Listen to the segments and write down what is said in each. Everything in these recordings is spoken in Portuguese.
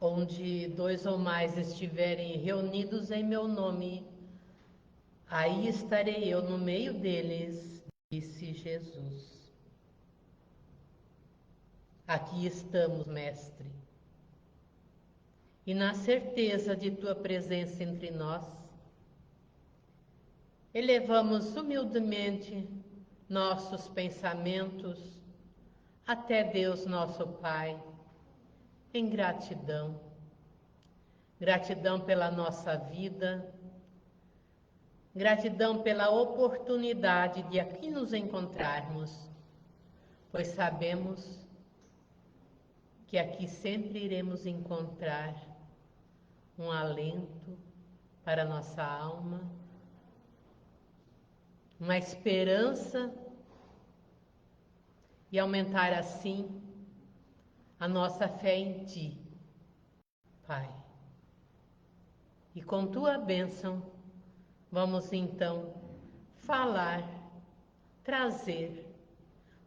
Onde dois ou mais estiverem reunidos em meu nome, aí estarei eu no meio deles, disse Jesus. Aqui estamos, Mestre, e na certeza de tua presença entre nós, elevamos humildemente nossos pensamentos até Deus nosso Pai, em gratidão. Gratidão pela nossa vida, gratidão pela oportunidade de aqui nos encontrarmos, pois sabemos que aqui sempre iremos encontrar um alento para a nossa alma, uma esperança e aumentar assim a nossa fé em Ti, Pai. E com Tua bênção, vamos então falar, trazer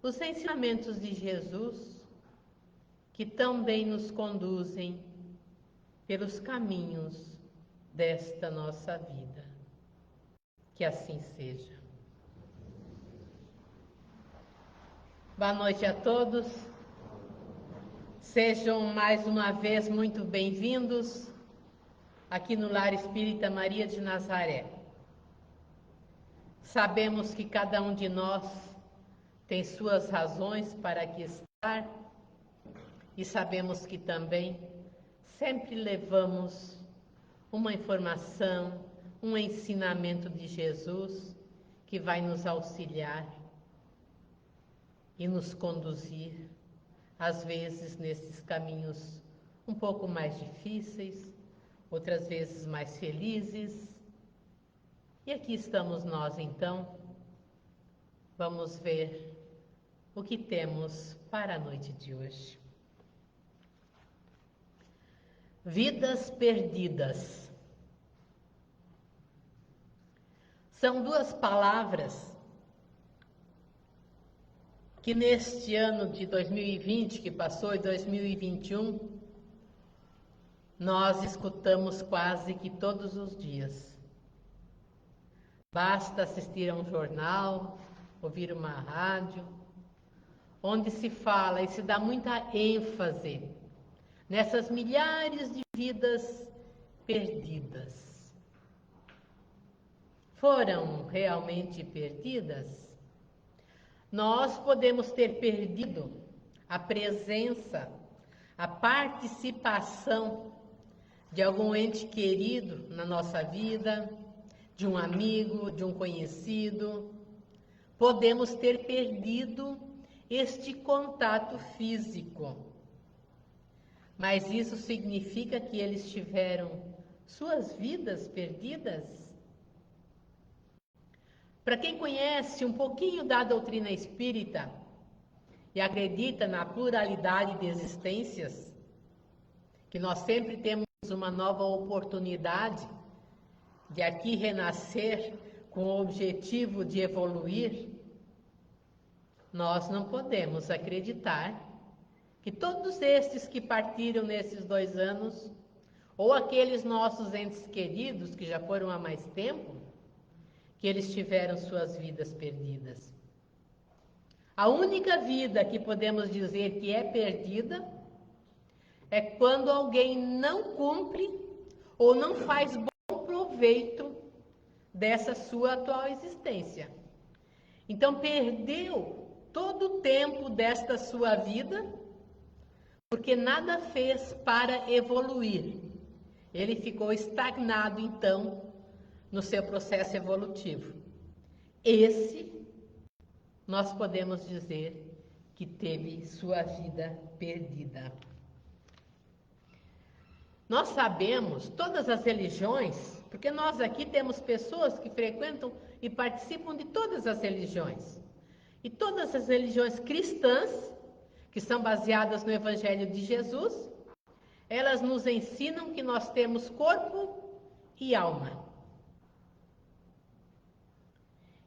os ensinamentos de Jesus que também nos conduzem pelos caminhos desta nossa vida. Que assim seja. Boa noite a todos. Sejam mais uma vez muito bem-vindos aqui no Lar Espírita Maria de Nazaré. Sabemos que cada um de nós tem suas razões para aqui estar e sabemos que também sempre levamos uma informação, um ensinamento de Jesus que vai nos auxiliar e nos conduzir, às vezes nesses caminhos um pouco mais difíceis, outras vezes mais felizes. E aqui estamos nós então, vamos ver o que temos para a noite de hoje. Vidas perdidas. São duas palavras que neste ano de 2020 que passou e 2021, nós escutamos quase que todos os dias. Basta assistir a um jornal, ouvir uma rádio, onde se fala e se dá muita ênfase nessas milhares de vidas perdidas. Foram realmente perdidas? Nós podemos ter perdido a presença, a participação de algum ente querido na nossa vida, de um amigo, de um conhecido. Podemos ter perdido este contato físico. Mas isso significa que eles tiveram suas vidas perdidas? Para quem conhece um pouquinho da doutrina espírita e acredita na pluralidade de existências, que nós sempre temos uma nova oportunidade de aqui renascer com o objetivo de evoluir, nós não podemos acreditar que todos estes que partiram nesses 2 anos, ou aqueles nossos entes queridos que já foram há mais tempo, que eles tiveram suas vidas perdidas. A única vida que podemos dizer que é perdida é quando alguém não cumpre ou não faz bom proveito dessa sua atual existência. Então perdeu todo o tempo desta sua vida porque nada fez para evoluir. Ele ficou estagnado então no seu processo evolutivo. Esse, nós podemos dizer que teve sua vida perdida. Nós sabemos, todas as religiões, porque nós aqui temos pessoas que frequentam e participam de todas as religiões. E todas as religiões cristãs, que são baseadas no Evangelho de Jesus, elas nos ensinam que nós temos corpo e alma.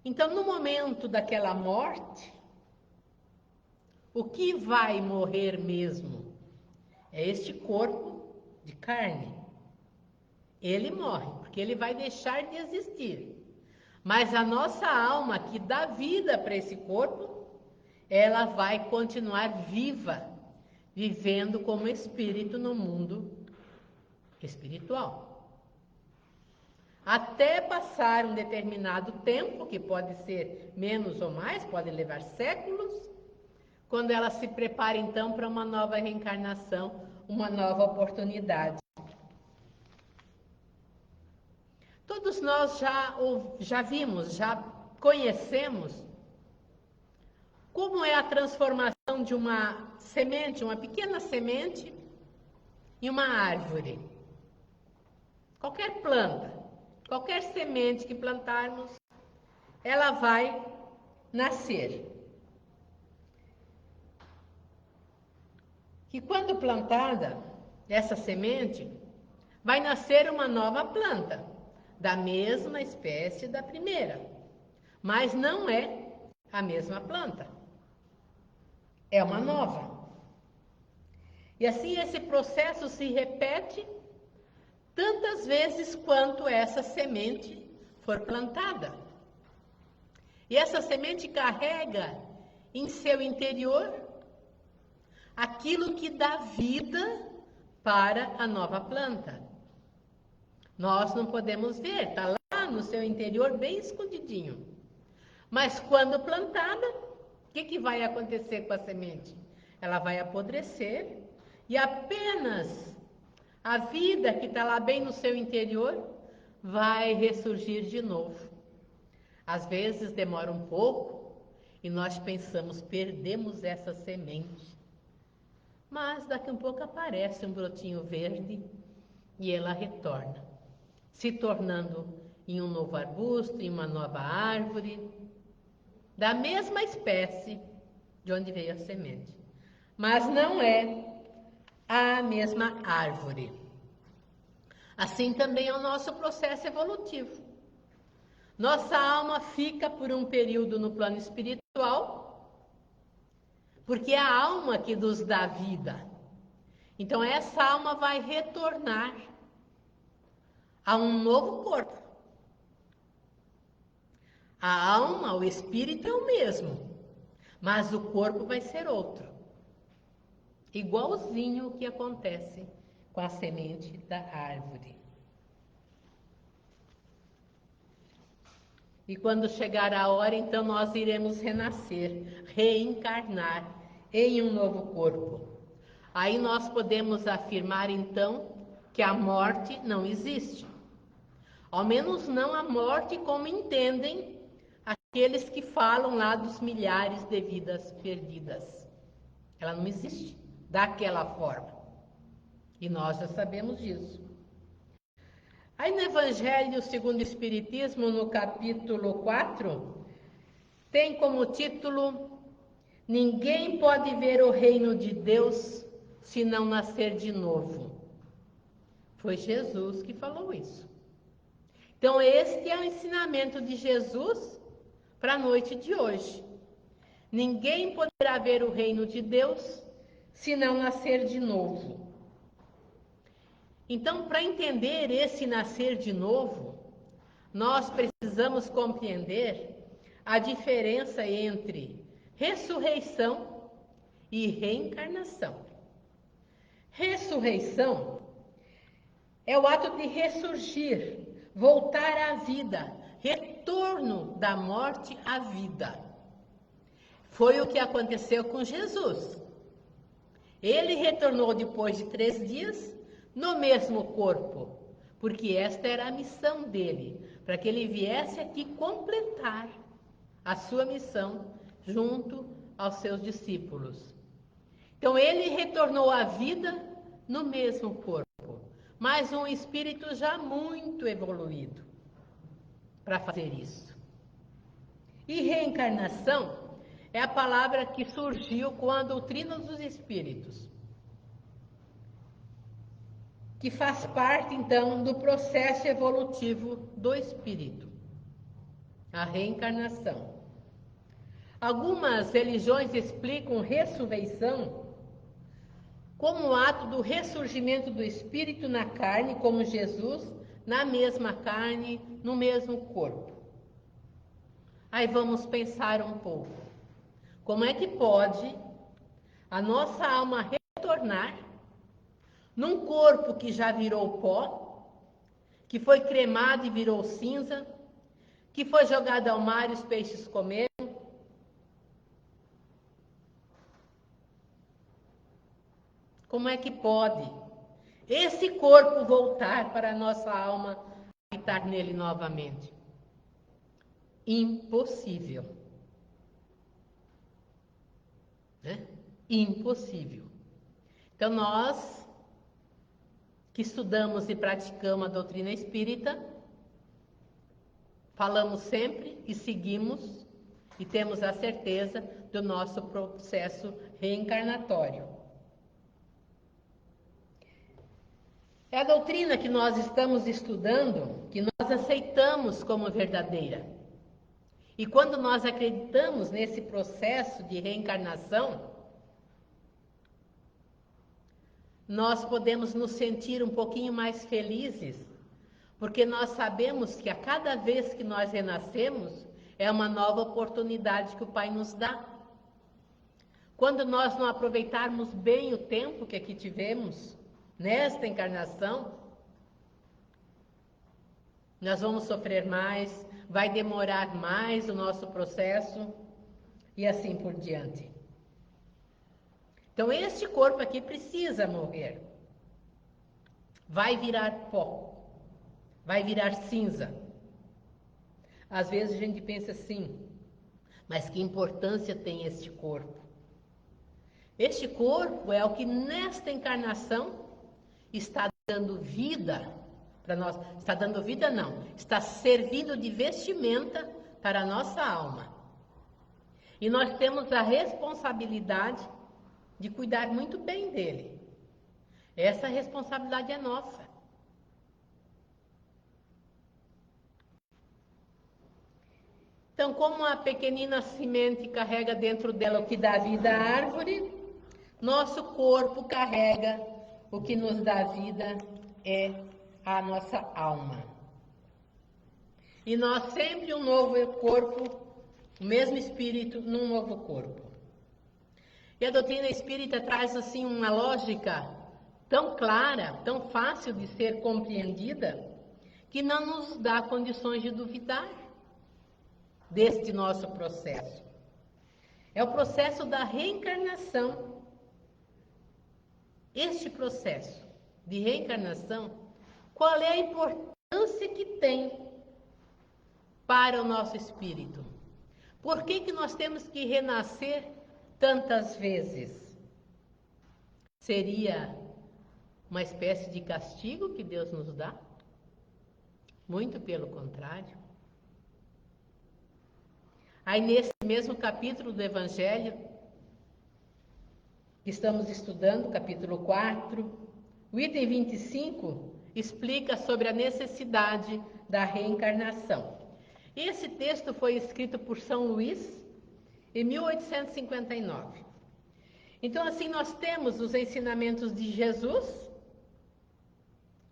Então, no momento daquela morte, o que vai morrer mesmo é este corpo de carne, ele morre, porque ele vai deixar de existir. Mas a nossa alma, que dá vida para esse corpo, ela vai continuar viva, vivendo como espírito no mundo espiritual. Até passar um determinado tempo, que pode ser menos ou mais, pode levar séculos, quando ela se prepara então para uma nova reencarnação, uma nova oportunidade. Todos nós já vimos, já conhecemos como é a transformação de uma semente, uma pequena semente, em uma árvore. Qualquer planta, qualquer semente que plantarmos, ela vai nascer. E quando plantada, essa semente, vai nascer uma nova planta, da mesma espécie da primeira, mas não é a mesma planta, é uma nova. E assim esse processo se repete tantas vezes quanto essa semente for plantada. E essa semente carrega em seu interior aquilo que dá vida para a nova planta. Nós não podemos ver, está lá no seu interior bem escondidinho. Mas quando plantada, o que vai acontecer com a semente? Ela vai apodrecer e apenas a vida que está lá bem no seu interior vai ressurgir de novo. Às vezes demora um pouco e nós pensamos, perdemos essa semente. Mas daqui a um pouco aparece um brotinho verde e ela retorna, se tornando em um novo arbusto, em uma nova árvore, da mesma espécie de onde veio a semente. Mas não é a mesma árvore. Assim também é o nosso processo evolutivo. Nossa alma fica por um período no plano espiritual, porque é a alma que nos dá vida. Então essa alma vai retornar a um novo corpo. A alma, o espírito é o mesmo, mas o corpo vai ser outro. Igualzinho o que acontece com a semente da árvore. E quando chegar a hora, então nós iremos renascer, reencarnar em um novo corpo. Aí nós podemos afirmar então que a morte não existe. Ao menos não a morte como entendem aqueles que falam lá dos milhares de vidas perdidas. Ela não existe daquela forma. E nós já sabemos disso. Aí no Evangelho segundo o Espiritismo, no capítulo 4, tem como título: Ninguém pode ver o reino de Deus se não nascer de novo. Foi Jesus que falou isso. Então este é o ensinamento de Jesus para a noite de hoje. Ninguém poderá ver o reino de Deus se não nascer de novo. Então, para entender esse nascer de novo, nós precisamos compreender a diferença entre ressurreição e reencarnação. Ressurreição é o ato de ressurgir, voltar à vida, retorno da morte à vida. Foi o que aconteceu com Jesus. Ele retornou depois de 3 dias no mesmo corpo, porque esta era a missão dele, para que ele viesse aqui completar a sua missão junto aos seus discípulos. Então ele retornou à vida no mesmo corpo, mas um espírito já muito evoluído para fazer isso. E reencarnação é a palavra que surgiu com a doutrina dos espíritos, que faz parte, então, do processo evolutivo do espírito, a reencarnação. Algumas religiões explicam ressurreição como o ato do ressurgimento do espírito na carne, como Jesus, na mesma carne, no mesmo corpo. Aí vamos pensar um pouco. Como é que pode a nossa alma retornar num corpo que já virou pó, que foi cremado e virou cinza, que foi jogado ao mar e os peixes comeram? Como é que pode esse corpo voltar para a nossa alma habitar nele novamente? Impossível. Né? Impossível. Então nós que estudamos e praticamos a doutrina espírita, falamos sempre e seguimos e temos a certeza do nosso processo reencarnatório. É a doutrina que nós estamos estudando, que nós aceitamos como verdadeira. E quando nós acreditamos nesse processo de reencarnação, nós podemos nos sentir um pouquinho mais felizes, porque nós sabemos que a cada vez que nós renascemos, é uma nova oportunidade que o Pai nos dá. Quando nós não aproveitarmos bem o tempo que aqui tivemos, nesta encarnação, nós vamos sofrer mais, vai demorar mais o nosso processo e assim por diante. Então este corpo aqui precisa morrer. Vai virar pó, vai virar cinza. Às vezes a gente pensa assim, mas que importância tem este corpo? Este corpo é o que nesta encarnação está dando vida para nós. Está dando vida não, está servindo de vestimenta para a nossa alma. E nós temos a responsabilidade de cuidar muito bem dele. Essa responsabilidade é nossa. Então, como a pequenina semente carrega dentro dela o que dá vida à árvore, nosso corpo carrega o que nos dá vida, é a nossa alma. E nós sempre um novo corpo, o mesmo espírito num novo corpo. E a doutrina espírita traz assim uma lógica tão clara, tão fácil de ser compreendida, que não nos dá condições de duvidar deste nosso processo. É o processo da reencarnação. Este processo de reencarnação, qual é a importância que tem para o nosso espírito? Por que nós temos que renascer tantas vezes? Seria uma espécie de castigo que Deus nos dá? Muito pelo contrário. Aí nesse mesmo capítulo do Evangelho, que estamos estudando, capítulo 4, o item 25 explica sobre a necessidade da reencarnação. Esse texto foi escrito por São Luís em 1859. Então, assim, nós temos os ensinamentos de Jesus,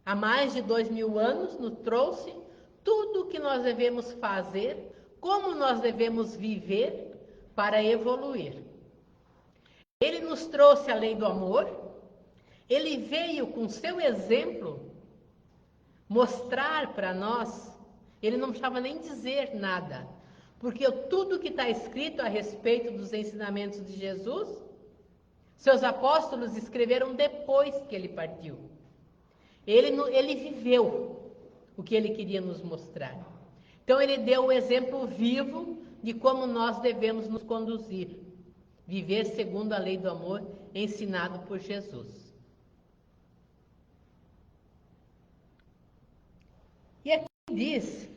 há mais de 2000 anos, nos trouxe tudo o que nós devemos fazer, como nós devemos viver para evoluir. Ele nos trouxe a lei do amor, ele veio com seu exemplo mostrar para nós, ele não precisava nem dizer nada, porque tudo que está escrito a respeito dos ensinamentos de Jesus, seus apóstolos escreveram depois que ele partiu. Ele viveu o que ele queria nos mostrar. Então ele deu o exemplo vivo de como nós devemos nos conduzir. Viver segundo a lei do amor ensinado por Jesus. E aqui diz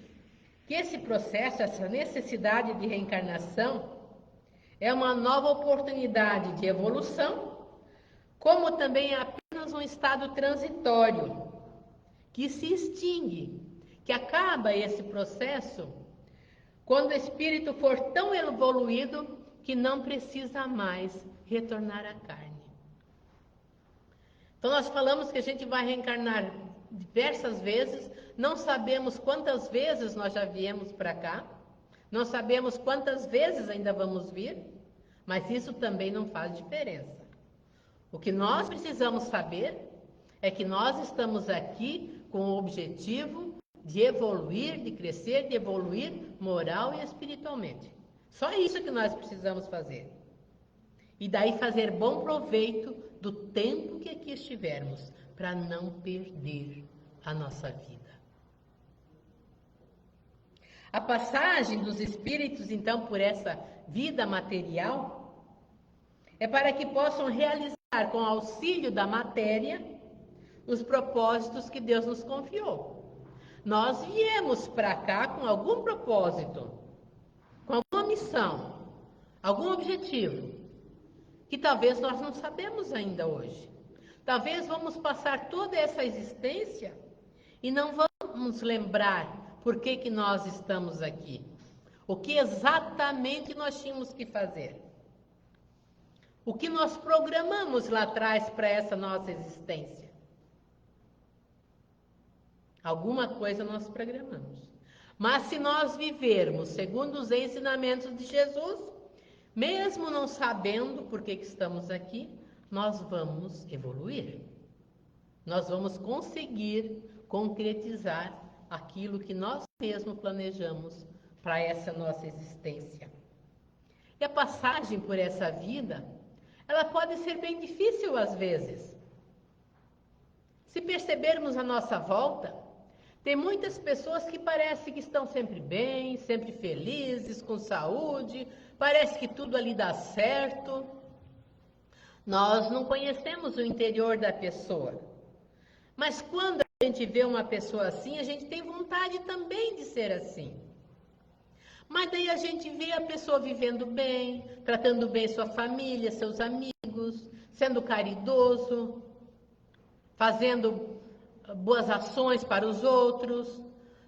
que esse processo, essa necessidade de reencarnação, é uma nova oportunidade de evolução, como também é apenas um estado transitório, que se extingue, que acaba esse processo quando o espírito for tão evoluído que não precisa mais retornar à carne. Então nós falamos que a gente vai reencarnar diversas vezes, não sabemos quantas vezes nós já viemos para cá, não sabemos quantas vezes ainda vamos vir, mas isso também não faz diferença. O que nós precisamos saber é que nós estamos aqui com o objetivo de evoluir, de crescer, de evoluir moral e espiritualmente. Só isso que nós precisamos fazer. E daí fazer bom proveito do tempo que aqui estivermos, para não perder a nossa vida. A passagem dos espíritos, então, por essa vida material, é para que possam realizar, com auxílio da matéria, os propósitos que Deus nos confiou. Nós viemos para cá com algum propósito, com alguma missão, algum objetivo, que talvez nós não sabemos ainda hoje. Talvez vamos passar toda essa existência e não vamos lembrar por que nós estamos aqui. O que exatamente nós tínhamos que fazer. O que nós programamos lá atrás para essa nossa existência. Alguma coisa nós programamos. Mas se nós vivermos segundo os ensinamentos de Jesus, mesmo não sabendo por que estamos aqui, nós vamos evoluir. Nós vamos conseguir concretizar aquilo que nós mesmos planejamos para essa nossa existência. E a passagem por essa vida, ela pode ser bem difícil às vezes. Se percebermos a nossa volta, tem muitas pessoas que parece que estão sempre bem, sempre felizes, com saúde, parece que tudo ali dá certo. Nós não conhecemos o interior da pessoa. Mas quando a gente vê uma pessoa assim, a gente tem vontade também de ser assim. Mas daí a gente vê a pessoa vivendo bem, tratando bem sua família, seus amigos, sendo caridoso, fazendo boas ações para os outros,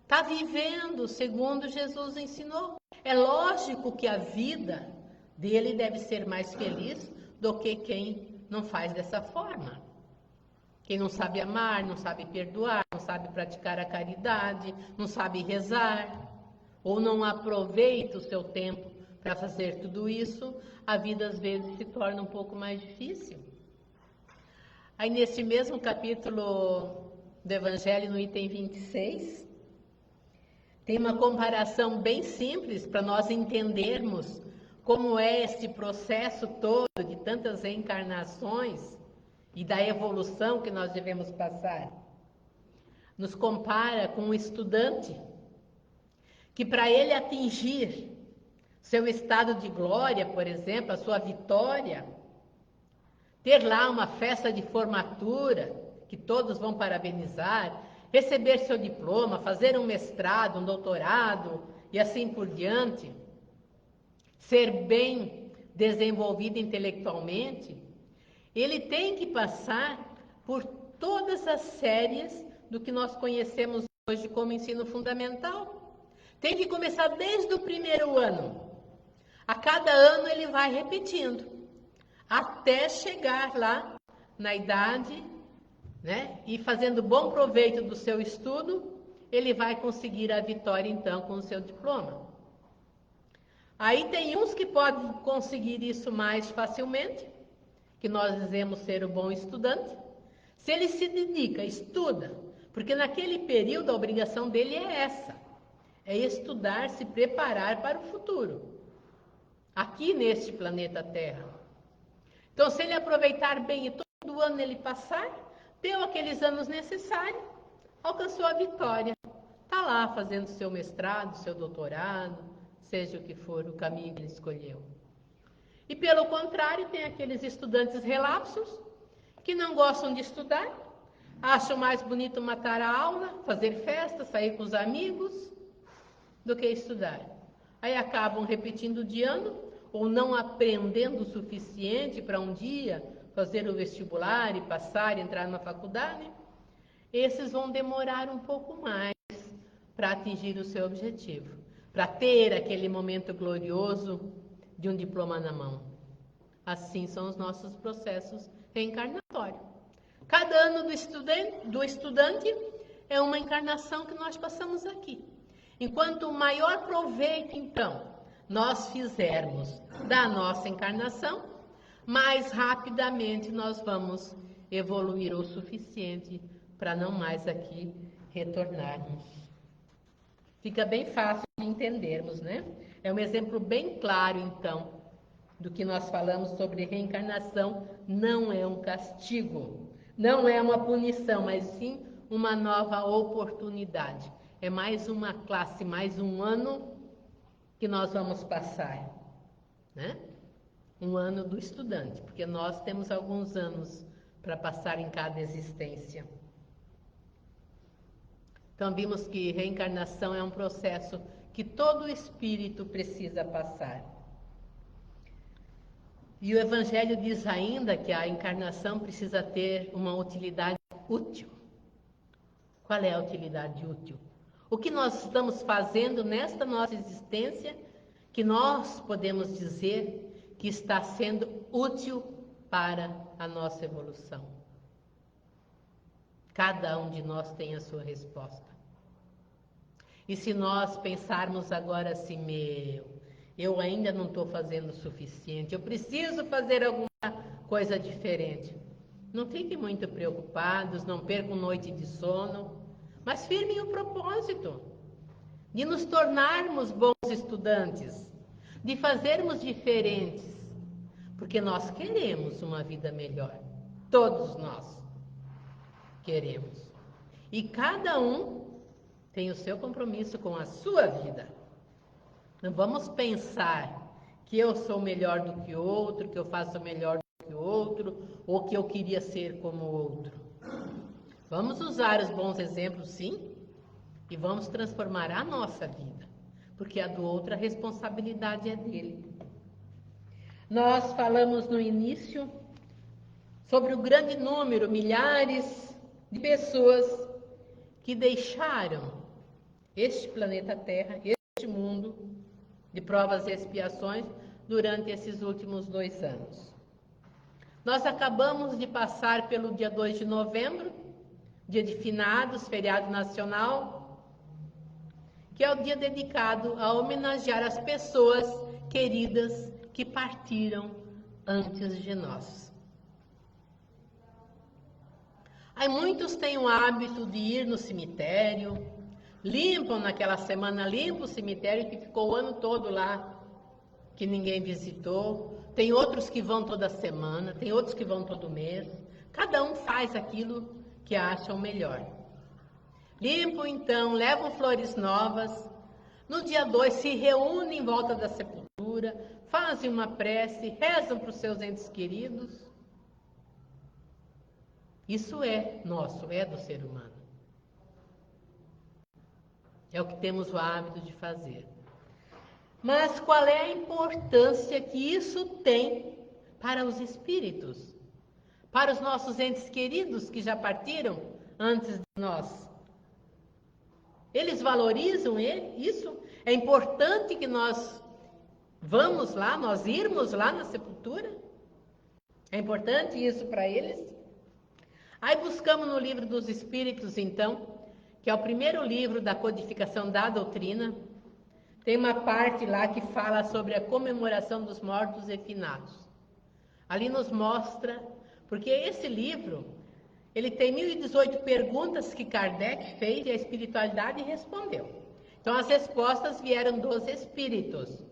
está vivendo segundo Jesus ensinou. É lógico que a vida dele deve ser mais feliz do que quem não faz dessa forma. Quem não sabe amar, não sabe perdoar, não sabe praticar a caridade, não sabe rezar, ou não aproveita o seu tempo para fazer tudo isso, a vida às vezes se torna um pouco mais difícil. Aí nesse mesmo capítulo do Evangelho, no item 26, tem uma comparação bem simples para nós entendermos como é esse processo todo de tantas reencarnações e da evolução que nós devemos passar. Nos compara com um estudante que, para ele atingir seu estado de glória, por exemplo, a sua vitória, ter lá uma festa de formatura, que todos vão parabenizar, receber seu diploma, fazer um mestrado, um doutorado e assim por diante, ser bem desenvolvido intelectualmente, ele tem que passar por todas as séries do que nós conhecemos hoje como ensino fundamental. Tem que começar desde o primeiro ano. A cada ano ele vai repetindo, até chegar lá na idade, né? E fazendo bom proveito do seu estudo, ele vai conseguir a vitória então com o seu diploma. Aí tem uns que podem conseguir isso mais facilmente, que nós dizemos ser o bom estudante. Se ele se dedica, estuda, porque naquele período a obrigação dele é essa, é estudar, se preparar para o futuro, aqui neste planeta Terra. Então, se ele aproveitar bem e todo ano ele passar, deu aqueles anos necessários, alcançou a vitória. Está lá fazendo seu mestrado, seu doutorado, seja o que for o caminho que ele escolheu. E pelo contrário, tem aqueles estudantes relapsos que não gostam de estudar, acham mais bonito matar a aula, fazer festa, sair com os amigos, do que estudar. Aí acabam repetindo de ano, ou não aprendendo o suficiente para um dia fazer o vestibular e passar e entrar na faculdade. Esses vão demorar um pouco mais para atingir o seu objetivo, para ter aquele momento glorioso de um diploma na mão. Assim são os nossos processos reencarnatórios. Cada ano do estudante é uma encarnação que nós passamos aqui. Enquanto o maior proveito, então, nós fizermos da nossa encarnação, mais rapidamente nós vamos evoluir o suficiente para não mais aqui retornarmos. Fica bem fácil de entendermos, né? É um exemplo bem claro, então, do que nós falamos sobre reencarnação. Não é um castigo, não é uma punição, mas sim uma nova oportunidade. É mais uma classe, mais um ano que nós vamos passar, né? Um ano do estudante, porque nós temos alguns anos para passar em cada existência. Então vimos que reencarnação é um processo que todo espírito precisa passar. E o Evangelho diz ainda que a encarnação precisa ter uma utilidade útil. Qual é a utilidade útil? O que nós estamos fazendo nesta nossa existência que nós podemos dizer que está sendo útil para a nossa evolução? Cada um de nós tem a sua resposta. E se nós pensarmos agora assim, eu ainda não estou fazendo o suficiente, eu preciso fazer alguma coisa diferente. Não fiquem muito preocupados, não percam noite de sono, mas firmem o propósito de nos tornarmos bons estudantes, de fazermos diferentes, porque nós queremos uma vida melhor. Todos nós queremos. E cada um tem o seu compromisso com a sua vida. Não vamos pensar que eu sou melhor do que o outro, que eu faço melhor do que o outro, ou que eu queria ser como o outro. Vamos usar os bons exemplos, sim, e vamos transformar a nossa vida, porque a do outro, a responsabilidade é dele. Nós falamos no início sobre o grande número, milhares de pessoas que deixaram este planeta Terra, este mundo de provas e expiações durante esses últimos 2 anos. Nós acabamos de passar pelo dia 2 de novembro, dia de finados, feriado nacional, que é o dia dedicado a homenagear as pessoas queridas que partiram antes de nós. Aí muitos têm o hábito de ir no cemitério, limpam naquela semana, limpam o cemitério que ficou o ano todo lá, que ninguém visitou. Tem outros que vão toda semana, tem outros que vão todo mês. Cada um faz aquilo que acham melhor. Limpam então, levam flores novas. No dia 2 se reúnem em volta da sepultura, fazem uma prece, rezam para os seus entes queridos. Isso é nosso, é do ser humano. É o que temos o hábito de fazer. Mas qual é a importância que isso tem para os espíritos? Para os nossos entes queridos que já partiram antes de nós? Eles valorizam isso? É importante que nós vamos lá, nós irmos lá na sepultura? É importante isso para eles? Aí buscamos no Livro dos Espíritos, então, que é o primeiro livro da codificação da doutrina. Tem uma parte lá que fala sobre a comemoração dos mortos e finados. Ali nos mostra, porque esse livro, ele tem 1018 perguntas que Kardec fez e a espiritualidade respondeu. Então as respostas vieram dos espíritos.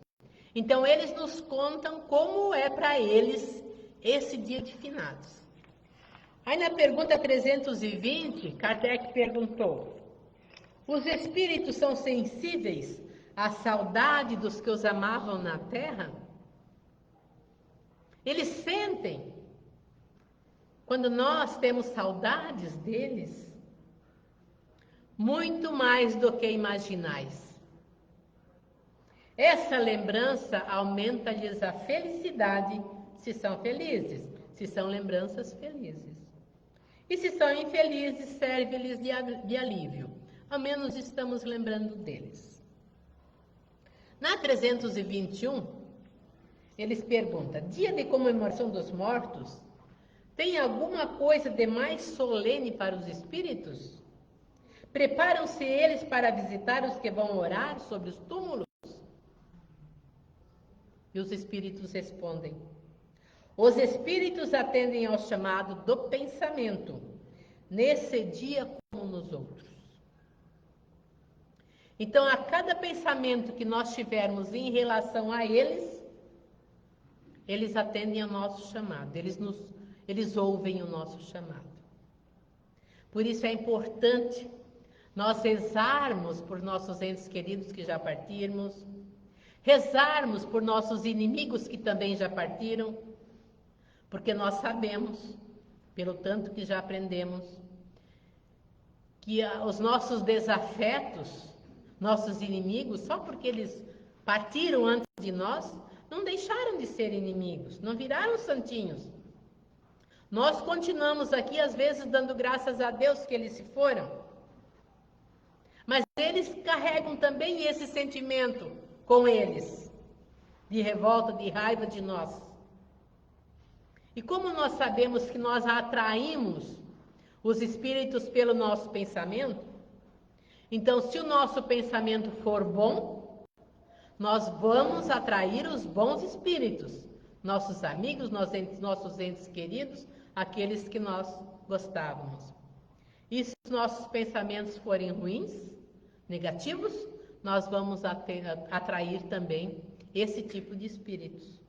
Então eles nos contam como é para eles esse dia de finados. Aí na pergunta 320, Kardec perguntou: os espíritos são sensíveis à saudade dos que os amavam na terra? Eles sentem quando nós temos saudades deles? Muito mais do que imaginais. Essa lembrança aumenta-lhes a felicidade se são felizes, se são lembranças felizes. E se são infelizes, serve-lhes de alívio. Ao menos estamos lembrando deles. Na 321, eles perguntam: dia de comemoração dos mortos Tem alguma coisa de mais solene para os espíritos? Preparam-se eles para visitar os que vão orar sobre os túmulos? E os espíritos respondem: os espíritos atendem ao chamado do pensamento, nesse dia como nos outros. Então, a cada pensamento que nós tivermos em relação a eles, eles atendem ao nosso chamado, eles ouvem o nosso chamado. Por isso é importante nós rezarmos por nossos entes queridos que já partiram, rezarmos por nossos inimigos que também já partiram, porque nós sabemos, pelo tanto que já aprendemos, que os nossos desafetos, nossos inimigos, só porque eles partiram antes de nós, não deixaram de ser inimigos, não viraram santinhos. Nós continuamos aqui, às vezes, dando graças a Deus que eles se foram. Mas eles carregam também esse sentimento com eles, de revolta, de raiva de nós. E como nós sabemos que nós atraímos os espíritos pelo nosso pensamento, então, se o nosso pensamento for bom, nós vamos atrair os bons espíritos, nossos amigos, nossos entes queridos, aqueles que nós gostávamos. E se os nossos pensamentos forem ruins, negativos, nós vamos atrair também esse tipo de espíritos.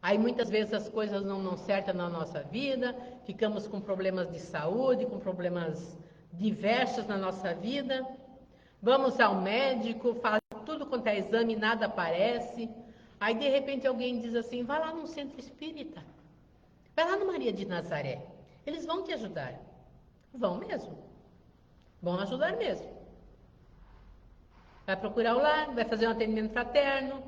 Aí muitas vezes as coisas não dão certo na nossa vida, ficamos com problemas de saúde, com problemas diversos na nossa vida. Vamos ao médico, faz tudo quanto é exame, nada aparece. Aí de repente alguém diz assim: vai lá no centro espírita, vai lá no Maria de Nazaré, eles vão te ajudar. Vão mesmo, vão ajudar mesmo. Vai procurar o lar, vai fazer um atendimento fraterno.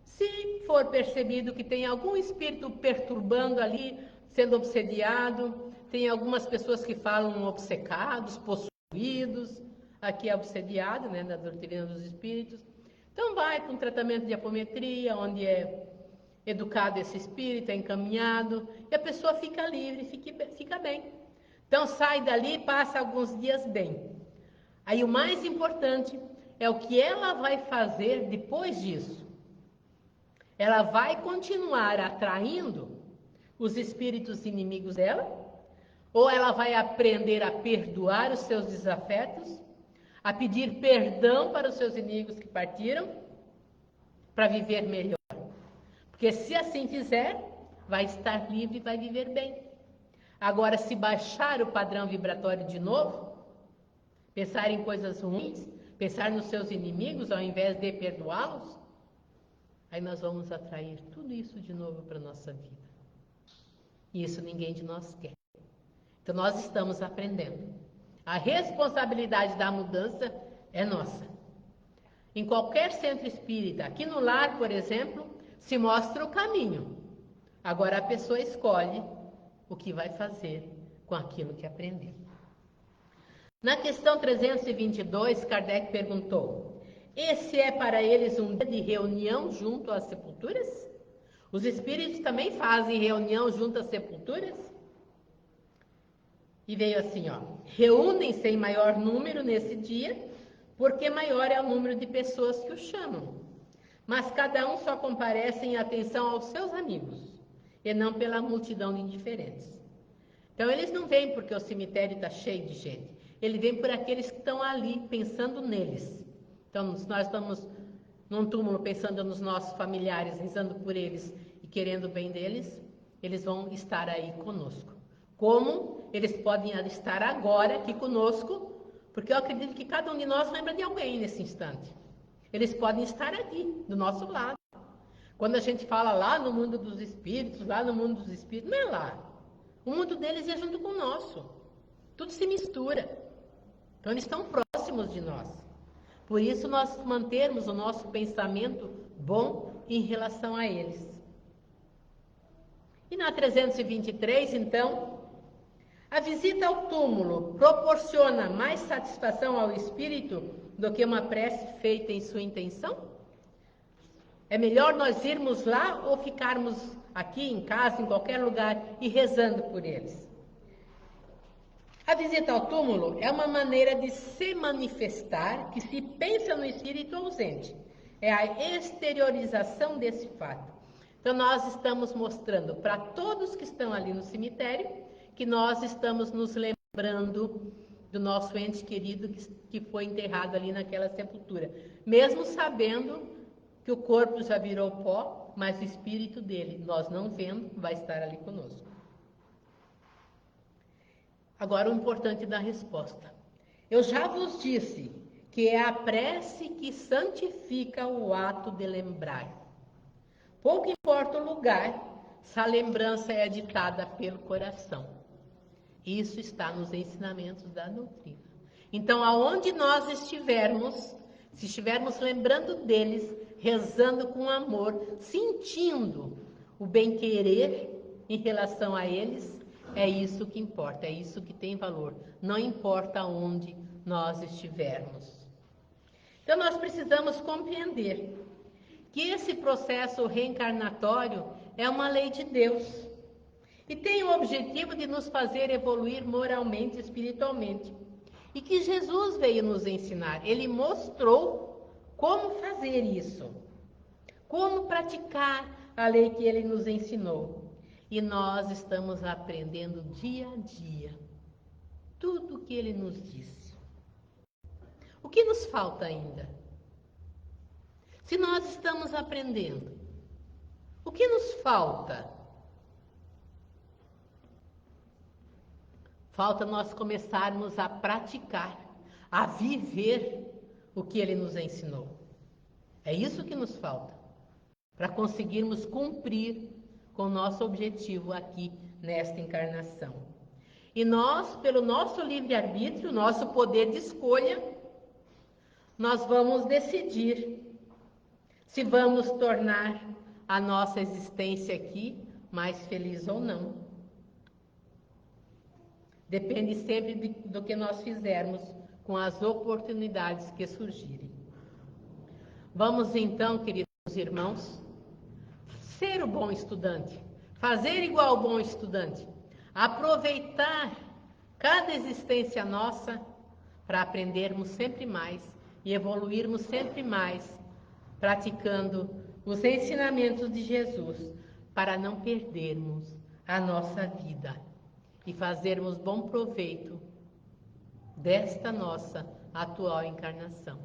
Se for percebido que tem algum espírito perturbando ali, sendo obsediado, tem algumas pessoas que falam obcecados, possuídos, aqui é obsediado, né, da doutrina dos espíritos. Então vai para um tratamento de apometria, onde é educado esse espírito, é encaminhado, e a pessoa fica livre, fica bem. Então sai dali e passa alguns dias bem. Aí o mais importante é o que ela vai fazer depois disso. Ela vai continuar atraindo os espíritos inimigos dela, ou ela vai aprender a perdoar os seus desafetos, a pedir perdão para os seus inimigos que partiram, para viver melhor. Porque se assim fizer, vai estar livre e vai viver bem. Agora, se baixar o padrão vibratório de novo, pensar em coisas ruins, pensar nos seus inimigos ao invés de perdoá-los, aí nós vamos atrair tudo isso de novo para a nossa vida. E isso ninguém de nós quer. Então nós estamos aprendendo. A responsabilidade da mudança é nossa. Em qualquer centro espírita, aqui no lar, por exemplo, se mostra o caminho. Agora a pessoa escolhe o que vai fazer com aquilo que aprendeu. Na questão 322, Kardec perguntou: esse é para eles um dia de reunião junto às sepulturas? Os espíritos também fazem reunião junto às sepulturas? E veio assim, ó: reúnem-se em maior número nesse dia, porque maior é o número de pessoas que o chamam. Mas cada um só comparece em atenção aos seus amigos, e não pela multidão de indiferentes. Então eles não vêm porque o cemitério está cheio de gente. Ele vem por aqueles que estão ali, pensando neles. Então, se nós estamos num túmulo pensando nos nossos familiares, rezando por eles e querendo o bem deles, eles vão estar aí conosco. Como eles podem estar agora aqui conosco, porque eu acredito que cada um de nós lembra de alguém nesse instante. Eles podem estar aqui, do nosso lado. Quando a gente fala lá no mundo dos espíritos, lá no mundo dos espíritos, não é lá. O mundo deles é junto com o nosso. Tudo se mistura. Então eles estão próximos de nós. Por isso nós mantermos o nosso pensamento bom em relação a eles. E na 323, então, a visita ao túmulo proporciona mais satisfação ao espírito do que uma prece feita em sua intenção? É melhor nós irmos lá ou ficarmos aqui em casa, em qualquer lugar, e rezando por eles? A visita ao túmulo é uma maneira de se manifestar que se pensa no espírito ausente. É a exteriorização desse fato. Então nós estamos mostrando para todos que estão ali no cemitério que nós estamos nos lembrando do nosso ente querido que foi enterrado ali naquela sepultura. Mesmo sabendo que o corpo já virou pó, mas o espírito dele, nós não vendo, vai estar ali conosco. Agora o importante da resposta. Eu já vos disse que é a prece que santifica o ato de lembrar. Pouco importa o lugar, se a lembrança é ditada pelo coração. Isso está nos ensinamentos da doutrina. Então, aonde nós estivermos, se estivermos lembrando deles, rezando com amor, sentindo o bem-querer em relação a eles, é isso que importa, é isso que tem valor. Não importa onde nós estivermos. Então, nós precisamos compreender que esse processo reencarnatório é uma lei de Deus e tem o objetivo de nos fazer evoluir moralmente e espiritualmente. E que Jesus veio nos ensinar. Ele mostrou como fazer isso, como praticar a lei que ele nos ensinou. E nós estamos aprendendo dia a dia tudo o que ele nos disse. O que nos falta ainda? Se nós estamos aprendendo, o que nos falta? Falta nós começarmos a praticar, a viver o que ele nos ensinou. É isso que nos falta, para conseguirmos cumprir com o nosso objetivo aqui nesta encarnação. E nós, pelo nosso livre-arbítrio, nosso poder de escolha, nós vamos decidir se vamos tornar a nossa existência aqui mais feliz ou não. Depende sempre do que nós fizermos com as oportunidades que surgirem. Vamos então, queridos irmãos, ser o bom estudante, fazer igual o bom estudante, aproveitar cada existência nossa para aprendermos sempre mais e evoluirmos sempre mais, praticando os ensinamentos de Jesus, para não perdermos a nossa vida e fazermos bom proveito desta nossa atual encarnação.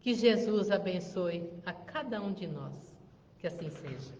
Que Jesus abençoe a cada um de nós. Que assim seja.